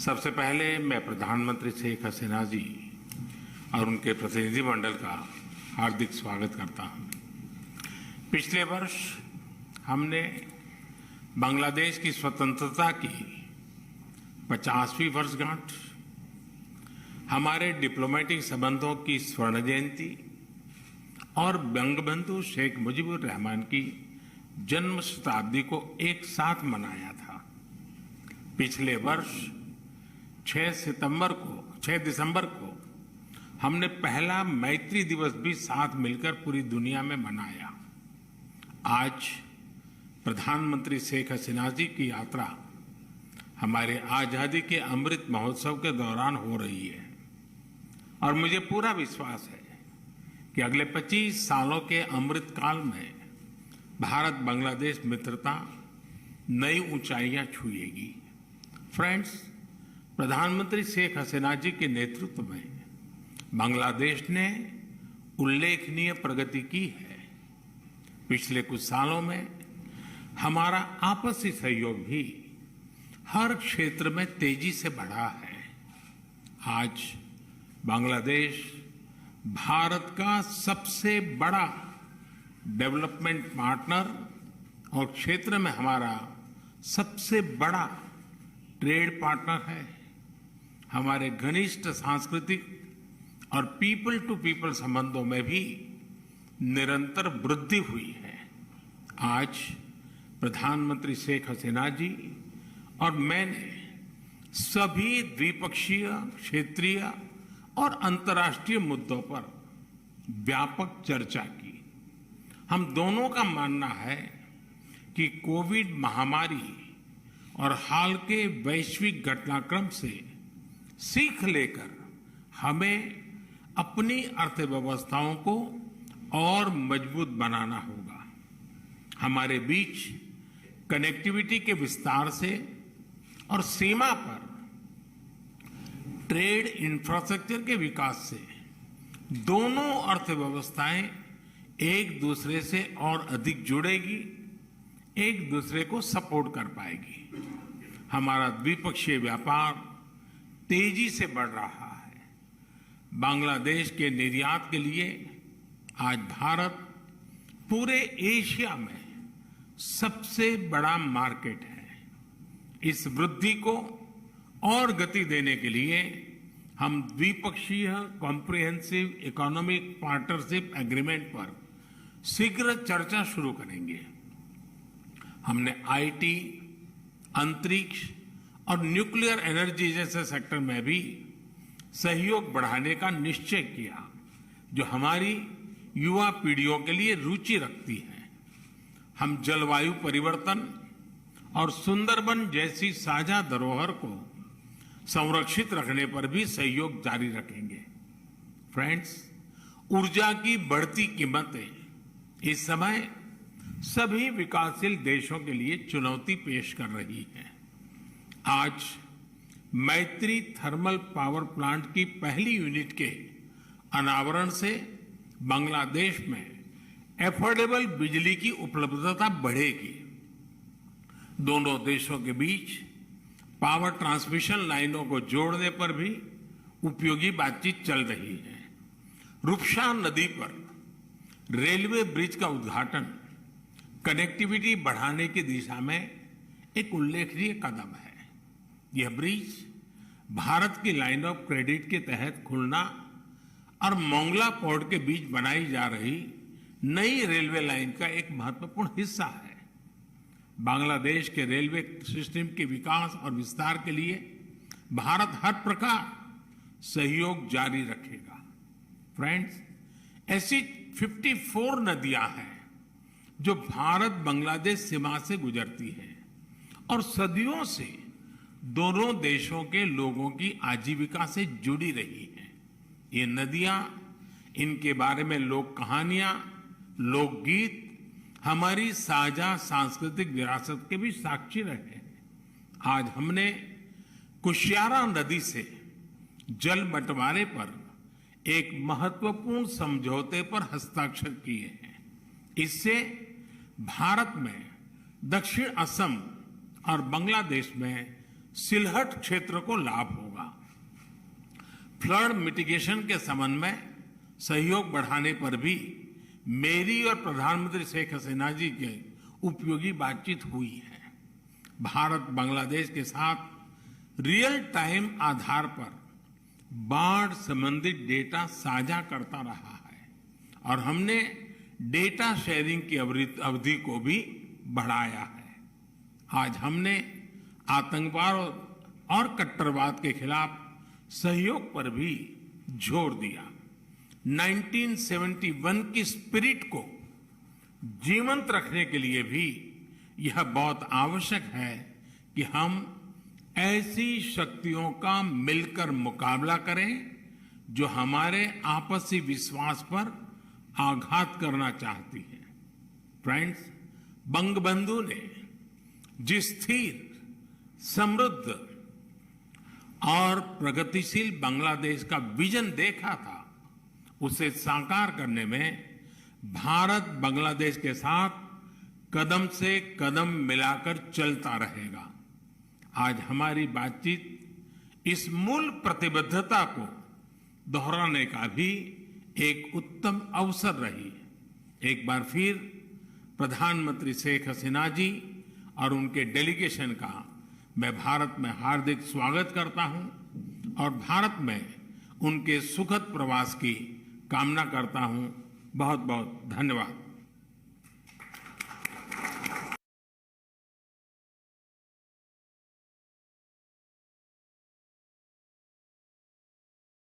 सबसे पहले मैं प्रधानमंत्री शेख हसीना जी और उनके प्रतिनिधिमंडल का हार्दिक स्वागत करता हूं। पिछले वर्ष हमने बांग्लादेश की स्वतंत्रता की 50वीं वर्षगांठ, हमारे डिप्लोमेटिक संबंधों की स्वर्ण जयंती और बंगबंधु शेख मुजीबुर रहमान की जन्म शताब्दी को एक साथ मनाया था। पिछले वर्ष 6 दिसंबर को हमने पहला मैत्री दिवस भी साथ मिलकर पूरी दुनिया में मनाया। आज प्रधानमंत्री शेख हसीना जी की यात्रा हमारे आजादी के अमृत महोत्सव के दौरान हो रही है और मुझे पूरा विश्वास है कि अगले 25 सालों के अमृत काल में भारत बांग्लादेश मित्रता नई ऊंचाइयां छुएगी। फ्रेंड्स, प्रधानमंत्री शेख हसीना जी के नेतृत्व में बांग्लादेश ने उल्लेखनीय प्रगति की है। पिछले कुछ सालों में हमारा आपसी सहयोग भी हर क्षेत्र में तेजी से बढ़ा है। आज बांग्लादेश भारत का सबसे बड़ा डेवलपमेंट पार्टनर और क्षेत्र में हमारा सबसे बड़ा ट्रेड पार्टनर है। हमारे घनिष्ठ सांस्कृतिक और पीपल टू पीपल संबंधों में भी निरंतर वृद्धि हुई है। आज प्रधानमंत्री शेख हसीना जी और मैंने सभी द्विपक्षीय, क्षेत्रीय और अंतर्राष्ट्रीय मुद्दों पर व्यापक चर्चा की। हम दोनों का मानना है कि कोविड महामारी और हाल के वैश्विक घटनाक्रम से सीख लेकर हमें अपनी अर्थव्यवस्थाओं को और मजबूत बनाना होगा। हमारे बीच कनेक्टिविटी के विस्तार से और सीमा पर ट्रेड इंफ्रास्ट्रक्चर के विकास से दोनों अर्थव्यवस्थाएं एक दूसरे से और अधिक जुड़ेगी, एक दूसरे को सपोर्ट कर पाएगी। हमारा द्विपक्षीय व्यापार तेजी से बढ़ रहा है। बांग्लादेश के निर्यात के लिए आज भारत पूरे एशिया में सबसे बड़ा मार्केट है। इस वृद्धि को और गति देने के लिए हम द्विपक्षीय कॉम्प्रिहेंसिव इकोनॉमिक पार्टनरशिप एग्रीमेंट पर शीघ्र चर्चा शुरू करेंगे। हमने आईटी, अंतरिक्ष और न्यूक्लियर एनर्जी जैसे सेक्टर में भी सहयोग बढ़ाने का निश्चय किया, जो हमारी युवा पीढ़ियों के लिए रुचि रखती है। हम जलवायु परिवर्तन और सुंदरबन जैसी साझा धरोहर को संरक्षित रखने पर भी सहयोग जारी रखेंगे। फ्रेंड्स, ऊर्जा की बढ़ती कीमतें इस समय सभी विकासशील देशों के लिए चुनौती पेश कर रही है। आज मैत्री थर्मल पावर प्लांट की पहली यूनिट के अनावरण से बांग्लादेश में एफोर्डेबल बिजली की उपलब्धता बढ़ेगी। दोनों देशों के बीच पावर ट्रांसमिशन लाइनों को जोड़ने पर भी उपयोगी बातचीत चल रही है। रूपसा नदी पर रेलवे ब्रिज का उद्घाटन कनेक्टिविटी बढ़ाने की दिशा में एक उल्लेखनीय कदम है। यह ब्रिज भारत की लाइन ऑफ क्रेडिट के तहत खुलना और मोंगला पोर्ट के बीच बनाई जा रही नई रेलवे लाइन का एक महत्वपूर्ण हिस्सा है। बांग्लादेश के रेलवे सिस्टम के विकास और विस्तार के लिए भारत हर प्रकार सहयोग जारी रखेगा। फ्रेंड्स, ऐसी 54 नदियां हैं जो भारत बांग्लादेश सीमा से गुजरती हैं और सदियों से दोनों देशों के लोगों की आजीविका से जुड़ी रही हैं। ये नदियां, इनके बारे में लोक कहानियां, लोकगीत हमारी साझा सांस्कृतिक विरासत के भी साक्षी रहे हैं। आज हमने कुशियारा नदी से जल बंटवारे पर एक महत्वपूर्ण समझौते पर हस्ताक्षर किए हैं। इससे भारत में दक्षिण असम और बांग्लादेश में सिलहट क्षेत्र को लाभ होगा। फ्लड मिटिगेशन के संबंध में सहयोग बढ़ाने पर भी मेरी और प्रधानमंत्री शेख हसीना जी की उपयोगी बातचीत हुई है। भारत बांग्लादेश के साथ रियल टाइम आधार पर बाढ़ संबंधित डेटा साझा करता रहा है और हमने डेटा शेयरिंग की अवधि को भी बढ़ाया है। आज हमने आतंकवाद और कट्टरवाद के खिलाफ सहयोग पर भी जोर दिया। 1971 की स्पिरिट को जीवंत रखने के लिए भी यह बहुत आवश्यक है कि हम ऐसी शक्तियों का मिलकर मुकाबला करें जो हमारे आपसी विश्वास पर आघात करना चाहती है। फ्रेंड्स, बंगबंधु ने जिस स्थिर, समृद्ध और प्रगतिशील बांग्लादेश का विजन देखा था, उसे साकार करने में भारत बांग्लादेश के साथ कदम से कदम मिलाकर चलता रहेगा। आज हमारी बातचीत इस मूल प्रतिबद्धता को दोहराने का भी एक उत्तम अवसर रही। एक बार फिर प्रधानमंत्री शेख हसीना जी और उनके डेलीगेशन का मैं भारत में हार्दिक स्वागत करता हूं और भारत में उनके सुखद प्रवास की कामना करता हूं। बहुत बहुत धन्यवाद।